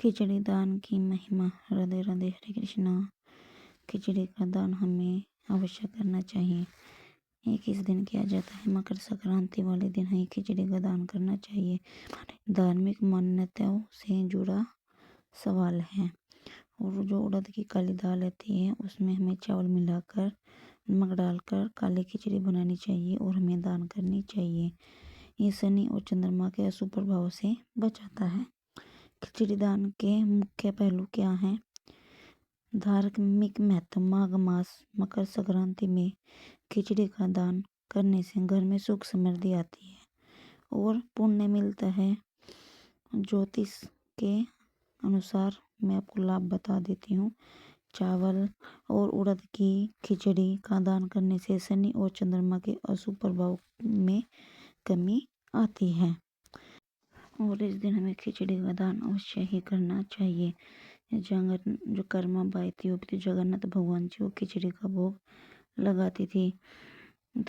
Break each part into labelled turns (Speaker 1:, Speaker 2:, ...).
Speaker 1: खिचड़ी दान की महिमा। राधे राधे, हरे कृष्णा। खिचड़ी का दान हमें अवश्य करना चाहिए। ये किस दिन किया जाता है? मकर संक्रांति वाले दिन ही खिचड़ी का दान करना चाहिए। धार्मिक मान्यताओं से जुड़ा सवाल है। और जो उड़द की काली दाल आती है उसमें हमें चावल मिलाकर नमक डालकर काली खिचड़ी बनानी चाहिए और हमें दान करनी चाहिए। ये शनि और चंद्रमा के अशुभ प्रभाव से बचाता है। खिचड़ी दान के मुख्य पहलू क्या हैं? धार्मिक महत्व। माघ मास मकर संक्रांति में खिचड़ी का दान करने से घर में सुख समृद्धि आती है और पुण्य मिलता है। ज्योतिष के अनुसार मैं आपको लाभ बता देती हूँ। चावल और उड़द की खिचड़ी का दान करने से शनि और चंद्रमा के अशुभ प्रभाव में कमी आती है और इस दिन हमें खिचड़ी का दान अवश्य ही करना चाहिए। जो कर्मा बाई थी वो भी जगन्नाथ भगवान जी को खिचड़ी का भोग लगाती थी।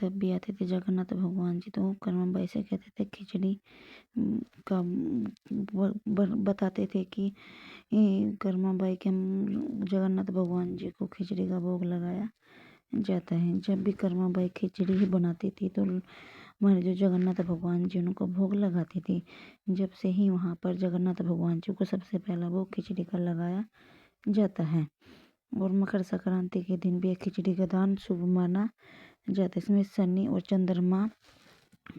Speaker 1: तब भी आते थे जगन्नाथ भगवान जी, तो कर्मा बाई से कहते थे खिचड़ी का बताते थे कि कर्मा बाई के जगन्नाथ भगवान जी को खिचड़ी का भोग लगाया जाता है। जब भी कर्मा बाई खिचड़ी ही बनाती थी तो हमारे जो जगन्नाथ भगवान जी उनको भोग लगाती थी। जब से ही वहाँ पर जगन्नाथ भगवान जी को सबसे पहला भोग खिचड़ी का लगाया जाता है। और मकर संक्रांति के दिन भी खिचड़ी का दान शुभ माना जाता है। इसमें शनि और चंद्रमा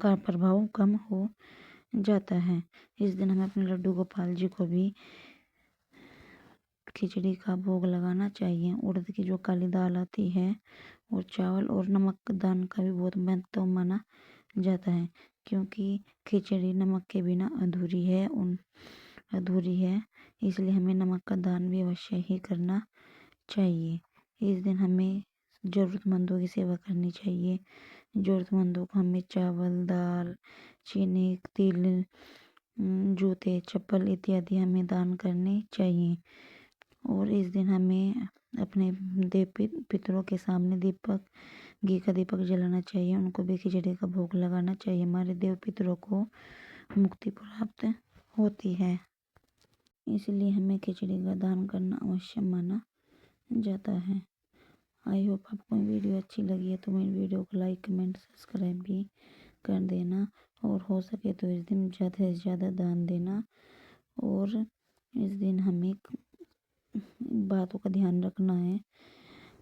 Speaker 1: का प्रभाव कम हो जाता है। इस दिन हमें अपने लड्डू गोपाल जी को भी खिचड़ी का भोग लगाना चाहिए। उड़द की जो काली दाल आती है और चावल और नमक दान का भी बहुत महत्व माना जाता है, क्योंकि खिचड़ी नमक के बिना अधूरी है। इसलिए हमें नमक का दान भी अवश्य ही करना चाहिए। इस दिन हमें ज़रूरतमंदों की सेवा करनी चाहिए। ज़रूरतमंदों को हमें चावल, दाल, चीनी, तिल, जूते, चप्पल इत्यादि हमें दान करने चाहिए। और इस दिन हमें अपने देव पितरों के सामने घी का दीपक जलाना चाहिए। उनको भी खिचड़ी का भोग लगाना चाहिए। हमारे देव पितरों को मुक्ति प्राप्त होती है, इसलिए हमें खिचड़ी का दान करना अवश्य माना जाता है। आई होप आपको वीडियो अच्छी लगी है तो मेरी वीडियो को लाइक, कमेंट, सब्सक्राइब भी कर देना और हो सके तो इस दिन ज़्यादा से ज़्यादा दान देना। और इस दिन हमें बातों का ध्यान रखना है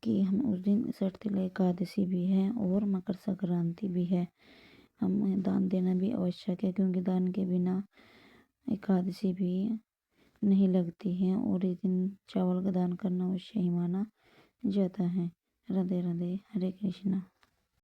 Speaker 1: कि हम उस दिन सठतिला एकादशी भी है और मकर संक्रांति भी है। हमें दान देना भी आवश्यक है, क्योंकि दान के बिना एकादशी भी नहीं लगती है और इस दिन चावल का दान करना अवश्य ही माना जाता है। राधे राधे, हरे कृष्णा।